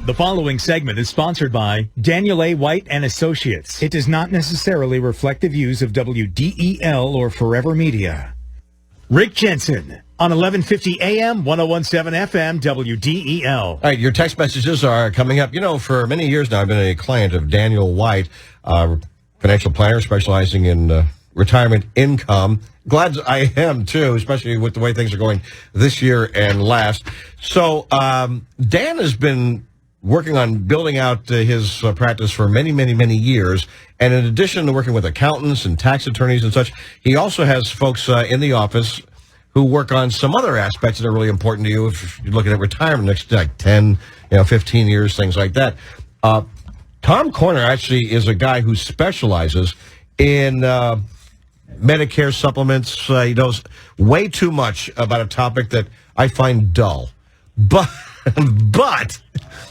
The following segment is sponsored by Daniel A. White and Associates. It does not necessarily reflect the views of WDEL or Forever Media. Rick Jensen on 1150 AM, 1017 FM, WDEL. All right, your text messages are coming up. You know, for many years now, I've been a client of Daniel White, financial planner specializing in retirement income. Glad I am, too, especially with the way things are going this year and last. So Dan has been working on building out his practice for many, many, many years. And in addition to working with accountants and tax attorneys and such, he also has folks in the office who work on some other aspects that are really important to you if you're looking at retirement next like 10, 15 years, things like that. Tom Corner actually is a guy who specializes in Medicare supplements. He knows way too much about a topic that I find dull. But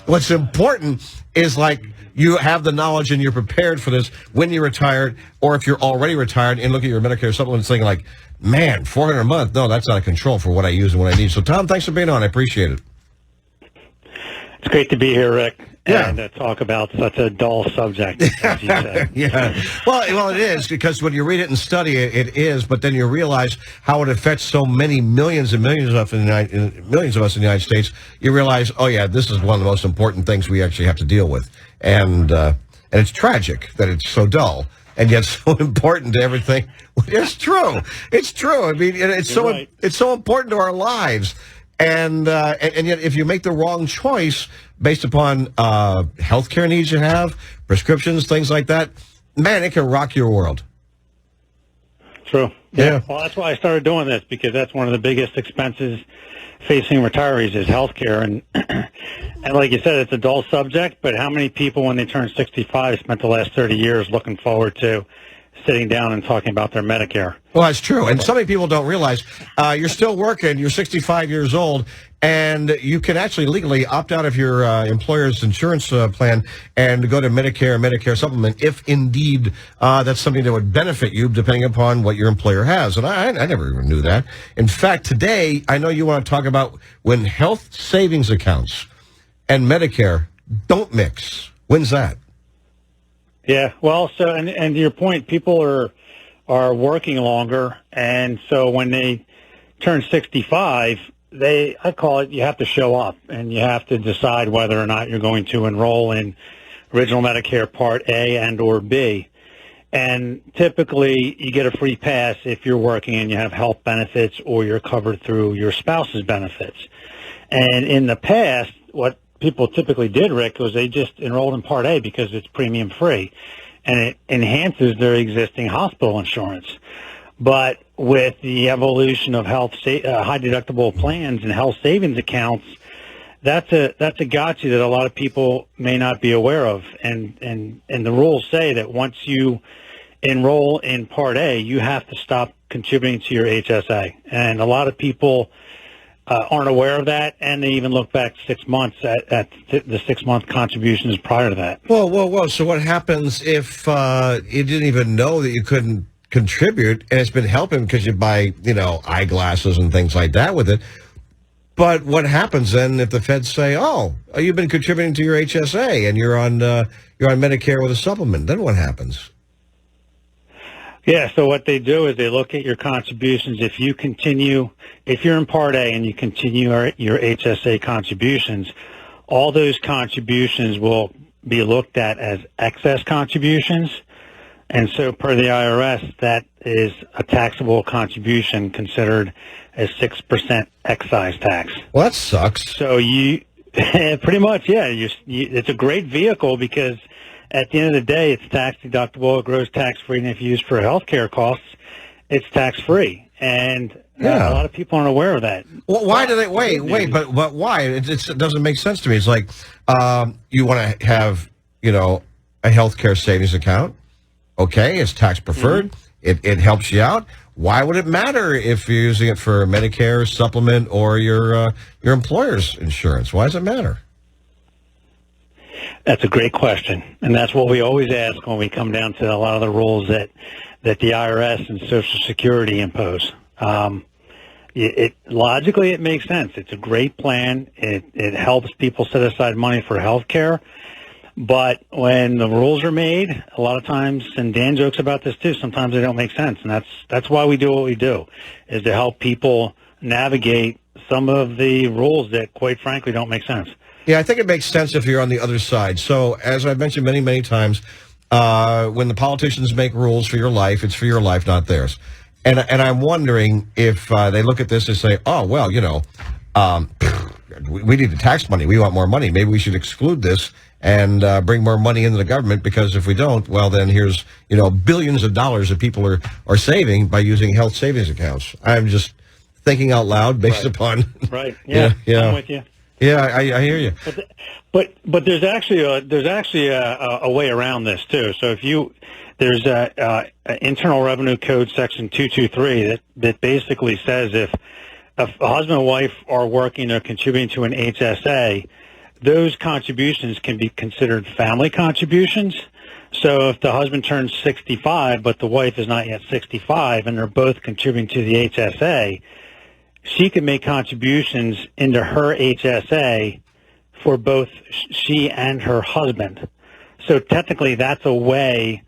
what's important is like you have the knowledge and you're prepared for this when you're retired, or if you're already retired and look at your Medicare supplements thinking like, man, $400 a month. No, that's out of control for what I use and what I need. So, Tom, thanks for being on. I appreciate it. It's great to be here, Rick, Yeah. and talk about such a dull subject, as you said. Yeah. Well, it is, because when you read it and study it, it is, but then you realize how it affects so many millions and millions of us in the United States. You realize, oh, yeah, this is one of the most important things we actually have to deal with. And it's tragic that it's so dull and yet so important to everything. It's true. It's true. I mean, it's You're it's so important to our lives. And yet, if you make the wrong choice based upon healthcare needs you have, prescriptions, things like that, man, it can rock your world. True. Yeah. Well, that's why I started doing this, because that's one of the biggest expenses facing retirees is healthcare. And and like you said, it's a dull subject, but how many people when they turn 65 spent the last 30 years looking forward to sitting down and talking about their Medicare? Well, that's true. And so many people don't realize you're still working, you're 65 years old, and you can actually legally opt out of your employer's insurance plan and go to Medicare supplement if indeed that's something that would benefit you depending upon what your employer has. And I never even knew that. In fact, today, I know you want to talk about when health savings accounts and Medicare don't mix. When's that? Yeah, well, so and to your point, people are working longer, and so when they turn 65, I call it, you have to show up, and you have to decide whether or not you're going to enroll in Original Medicare Part A and or B. And typically, you get a free pass if you're working and you have health benefits or you're covered through your spouse's benefits. And in the past, what people typically did, Rick, was they just enrolled in Part A because it's premium free, and it enhances their existing hospital insurance. But with the evolution of high deductible plans and health savings accounts, that's a gotcha that a lot of people may not be aware of. And the rules say that once you enroll in Part A, you have to stop contributing to your HSA. And a lot of people aren't aware of that, and they even look back 6 months at the 6-month contributions prior to that. Whoa. So what happens if you didn't even know that you couldn't contribute, and it's been helping because you buy, eyeglasses and things like that with it? But what happens then if the feds say, oh, you've been contributing to your HSA and you're on Medicare with a supplement? Then what happens? Yeah, so what they do is they look at your contributions. If you're in Part A and you continue your HSA contributions, all those contributions will be looked at as excess contributions. And so per the IRS, that is a taxable contribution considered as 6% excise tax. Well, that sucks. So you pretty much, yeah, it's a great vehicle because at the end of the day, it's tax deductible, it grows tax-free, and if used for healthcare costs, it's tax-free. And a lot of people aren't aware of that. Well, why do they wait? But why? It doesn't make sense to me. It's like you want to have a healthcare savings account. Okay, it's tax preferred. Mm-hmm. It helps you out. Why would it matter if you're using it for Medicare supplement or your employer's insurance? Why does it matter? That's a great question, and that's what we always ask when we come down to a lot of the rules that the IRS and Social Security impose. Logically, it makes sense. It's a great plan. It helps people set aside money for health care. But when the rules are made, a lot of times, and Dan jokes about this too, sometimes they don't make sense. And that's why we do what we do, is to help people navigate some of the rules that, quite frankly, don't make sense. Yeah, I think it makes sense if you're on the other side. So, as I've mentioned many, many times, when the politicians make rules for your life, it's for your life, not theirs. And I'm wondering if they look at this and say, oh, well, we need the tax money. We want more money. Maybe we should exclude this and bring more money into the government, because if we don't, well, then here's, billions of dollars that people are saving by using health savings accounts. I'm just thinking out loud based upon. Right. Yeah. I'm with you. Yeah, I hear you. But there's actually a way around this too. So there's a Internal Revenue Code Section 223 that basically says if a husband and wife are working or contributing to an HSA, those contributions can be considered family contributions. So if the husband turns 65, but the wife is not yet 65, and they're both contributing to the HSA, she can make contributions into her HSA for both she and her husband. So technically, that's a way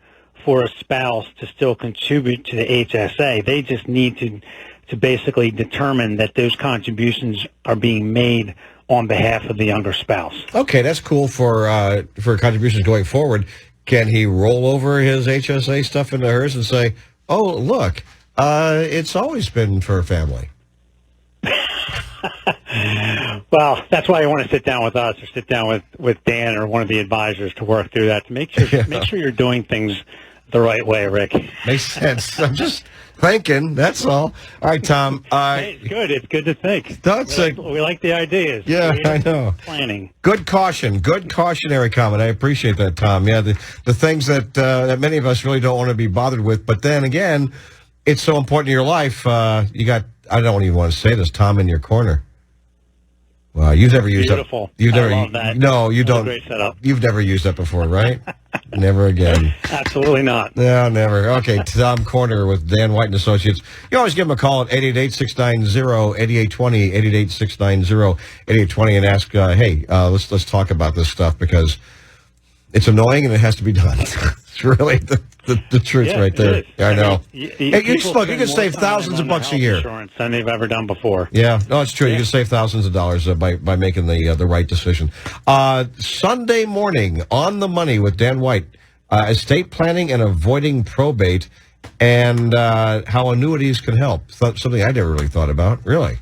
for a spouse to still contribute to the HSA. They just need to basically determine that those contributions are being made on behalf of the younger spouse. Okay, that's cool for contributions going forward. Can he roll over his HSA stuff into hers and say, oh, look, it's always been for a family? Well, that's why you want to sit down with us or sit down with Dan or one of the advisors to work through that, to make sure you're doing things the right way, Rick. Makes sense. I'm just thinking, that's all. All right, Tom. Hey, it's good. It's good to think. We like the ideas. Yeah, I know. Planning. Good caution. Good cautionary comment. I appreciate that, Tom. Yeah, the things that many of us really don't want to be bothered with. But then again, it's so important in your life. You got, I don't even want to say this, Tom in your corner. Well, you've never used Beautiful. that. I love that. No, you don't. Great setup. You've never used that before, right? Never again. Absolutely not. No, never. Okay, Tom Corner with Dan White and Associates. You always give them a call at 888-690-8820, 888-690-8820, and ask, hey, let's talk about this stuff, because it's annoying and it has to be done. It's really the truth right there. Yeah, I know. You can save thousands of bucks a year. Insurance than they've ever done before. Yeah, no, it's true. You can save thousands of dollars by making the right decision. Sunday morning, On the Money with Dan White, estate planning and avoiding probate, and how annuities can help. Something I never really thought about. Really?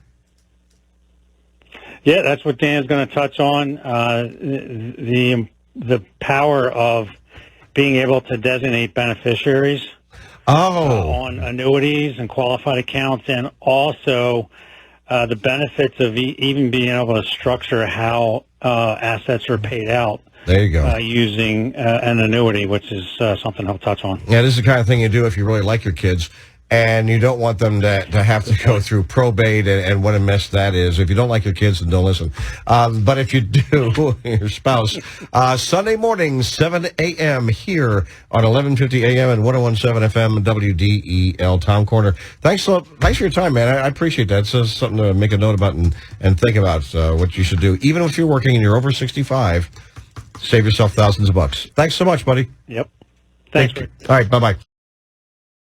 Yeah, that's what Dan's going to touch on. The power of being able to designate beneficiaries on annuities and qualified accounts, and also the benefits of even being able to structure how assets are paid out. There you go. Using an annuity, which is something I'll touch on. Yeah, this is the kind of thing you do if you really like your kids, and you don't want them to have to go through probate and what a mess that is. If you don't like your kids, then don't listen. But if you do, your spouse, Sunday morning, 7 a.m. here on 1150 a.m. and 101.7 FM WDEL. Tom Corner. Thanks for your time, man. I appreciate that. It's something to make a note about and think about what you should do. Even if you're working and you're over 65, save yourself thousands of bucks. Thanks so much, buddy. Yep. Thanks, Rick. All right, bye-bye.